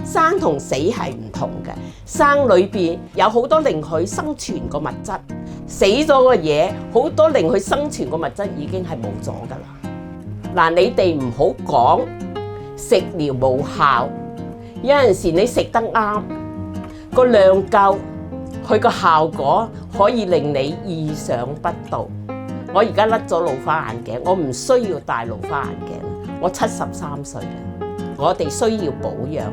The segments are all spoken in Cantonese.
生同死係唔同嘅，生裏邊有好多令佢生存個物質，死咗個嘢好多令佢生存個物質已經係冇咗㗎啦。嗱，你哋唔好講食療無效，有陣時你食得啱，個量夠，佢個效果可以令你意想不到。我而家甩咗老花眼鏡，我唔需要戴老花眼鏡，我73歲啦。我哋需要保養，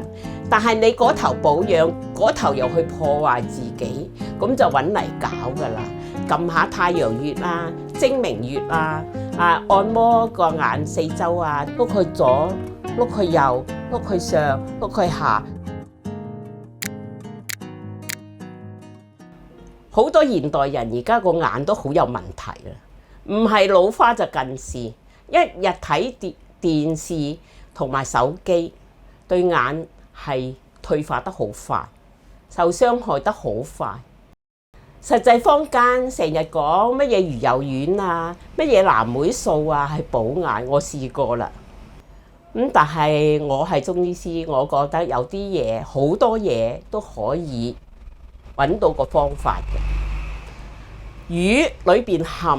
但係你嗰頭保養，嗰頭又去破壞自己，咁就揾嚟搞噶啦。撳下太陽穴啦、睛明穴啦，按摩個眼四周啊，碌去左，碌去右，碌去上，碌去下。好多現代人而家個眼都好有問題啦，唔係老花就近視，一日睇電視同埋手機，對眼係退化得好快，受傷害得好快。實際坊間成日講乜嘢魚油丸啊，乜嘢藍莓素啊係補眼，我試過啦。但係我係中醫師，我覺得有啲嘢好多嘢都可以揾到個方法嘅。魚裏邊含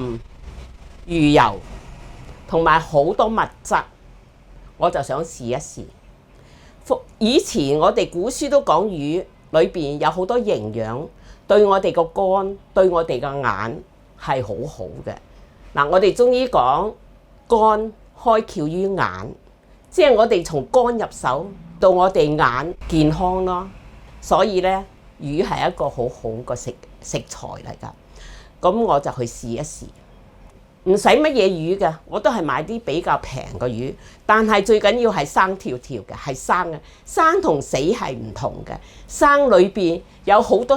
魚油同埋好多物質。我就想試一試。以前我哋古書都講魚裏邊有好多營養，對我哋個肝、對我哋個眼係好好嘅。嗱，我哋中醫講肝開竅於眼，即係我哋從肝入手到我哋眼健康咯。所以咧，魚係一個好好嘅食材嚟㗎。咁我就去試一試。唔使乜嘢魚嘅，我都係買啲比較平嘅魚，但係最緊要係生條條嘅，係生嘅。生同死係唔同嘅，生裏邊有好多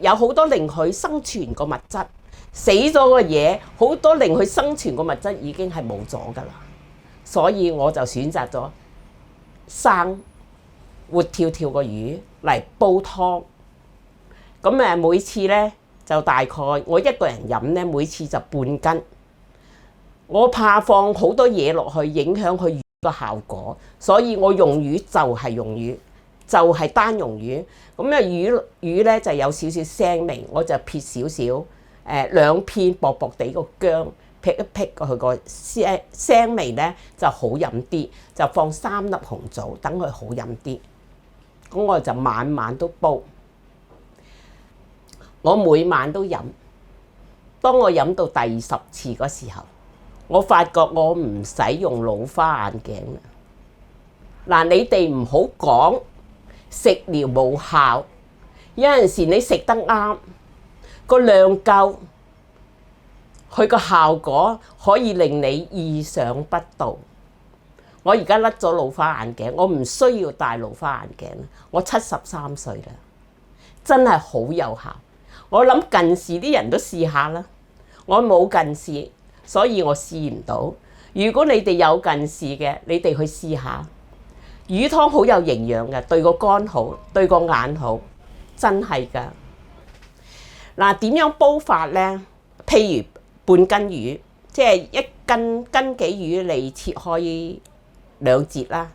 有好多令佢生存個物質，死咗個嘢好多令佢生存個物質已經係冇咗㗎啦。所以我就選擇咗生活跳跳個魚嚟煲湯。咁每次咧，就大概我一個人飲咧，每次就半斤。我怕放好多嘢落去影響佢魚個效果，所以我用魚就係用魚，就係單用魚。咁魚咧就有少少腥味，我就撇少少兩片薄薄地個薑，撇一撇佢個腥味咧就好飲啲，就放3粒紅棗，等佢好飲啲。咁我就晚晚都煲。我每晚都飲，當我飲到第10次嗰時候，我發覺我唔使用老花眼鏡啦。嗱，你哋唔好講食療無效，有陣時你食得啱，個量夠，佢個效果可以令你意想不到。我而家甩咗老花眼鏡，我唔需要戴老花眼鏡，我73歲啦，真係好有效。我諗近視啲人都試下啦，我冇近視，所以我試唔到。如果你哋有近視嘅，你哋去試下。魚湯好有營養嘅，對個肝好，對個眼好，真係㗎。嗱，點樣煲法呢？譬如半斤魚，即係斤幾魚嚟切開2截啦。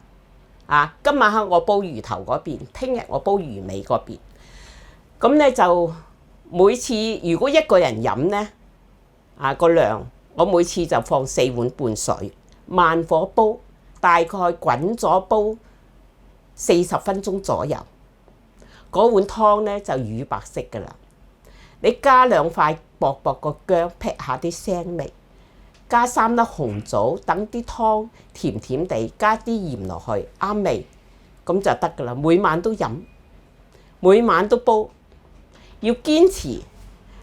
今晚黑我煲魚頭嗰邊，聽日我煲魚尾嗰邊。咁咧就每次如果一個人飲呢，個量，我每次就放4碗半水，慢火煲，大概滾咗煲40分鐘左右。嗰碗湯呢就乳白色㗎啦。你加2塊薄薄個薑，劈下啲腥味，加3粒紅棗，等啲湯甜甜地，加啲鹽落去，啱味，咁就得㗎啦。每晚都飲，每晚都煲。要堅持，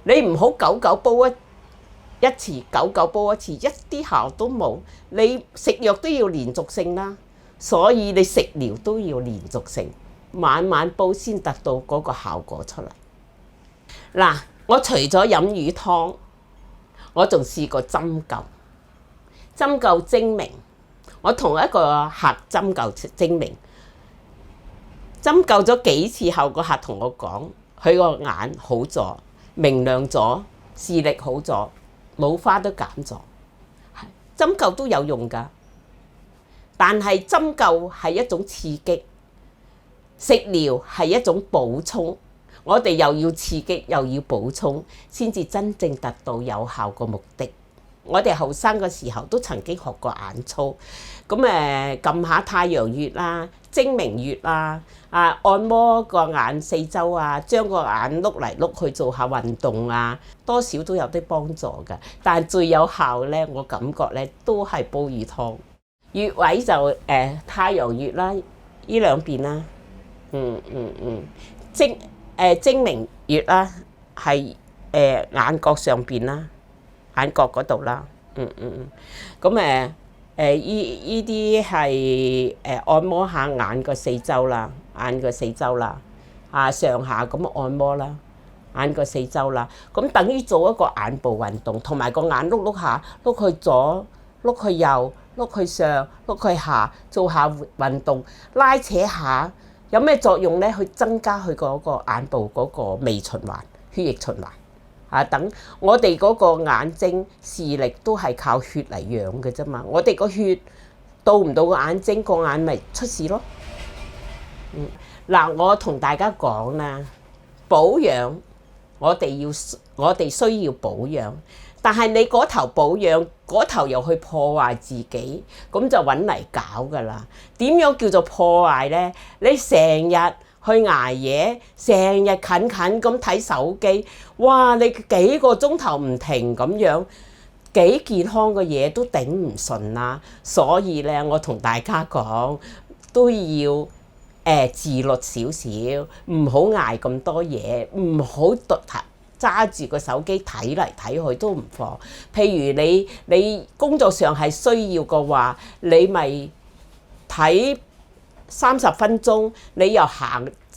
你唔好久久煲一次，久久煲一次，一啲效都冇。你食藥都要連續性啦，所以你食療都要連續性，晚晚煲先達到嗰個效果出嚟。嗱，我除咗飲魚湯，我仲試過針灸睛明。我同一個客針灸睛明，針灸咗幾次後，個客同我講，佢個眼好咗，明亮咗，視力好咗，老花都減咗。針灸都有用㗎，但係針灸係一種刺激，食療係一種補充，我哋又要刺激又要補充，先至真正達到有效個目的。我哋後生嘅時候都曾經學過眼操，咁撳下太陽穴啦、睛明穴啦，按摩個眼四周啊，將個眼碌嚟碌去做下運動啊，多少都有啲幫助㗎。但係最有效咧，我感覺咧都係煲魚湯。穴位就太陽穴啦，呢兩邊啦，睛明穴啦，係眼角上邊啦。眼角嗰度啦，咁依啲係按摩下眼個四周啦，眼個四周啦，上下咁按摩啦，眼個四周啦，咁等於做一個眼部運動，同埋個眼碌碌下，碌去左，碌去右，碌去上，碌去下，做下運動，拉扯下，有咩作用咧？去增加佢嗰個眼部嗰個微循環、血液循環。等我哋嗰個眼睛視力都係靠血嚟養嘅啫嘛，我哋個血到唔到個眼睛，個眼咪出事咯。嗱，我同大家講啦，保養我哋需要保養，但係你嗰頭保養，嗰頭又去破壞自己，咁就揾嚟搞噶啦。點樣叫做破壞呢？你成日去捱夜，成日近咁睇手機，哇！你幾個鐘頭唔停咁樣，幾健康嘅嘢都頂唔順啦。所以咧，我同大家講都要自律少少，唔好捱咁多嘢，唔好揸住個手機睇嚟睇去都唔放。譬如你工作上係需要嘅話，你咪睇30分鐘，你又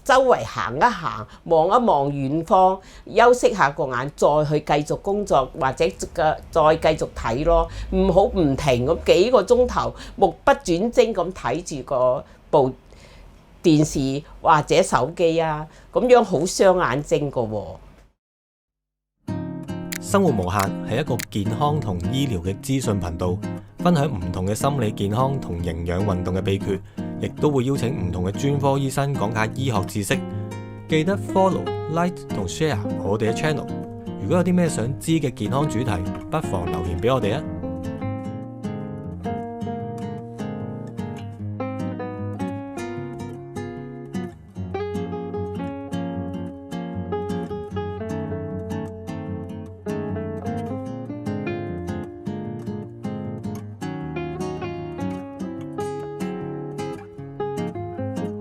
周圍行一行，望一望遠方，休息下個眼，再去繼續工作或者再繼續睇咯。唔好唔停咁幾個鐘頭，目不轉睛咁睇住個部電視或者手機啊，咁樣好傷眼睛噶喎。生活無限係一個健康同醫療嘅資訊頻道，分享唔同嘅心理健康同營養運動嘅秘訣，亦都會邀請唔同嘅專科醫生講解醫學知識。記得 follow、like 同 share 我哋嘅 channel。如果有啲咩想知嘅健康主題，不妨留言俾我哋啊！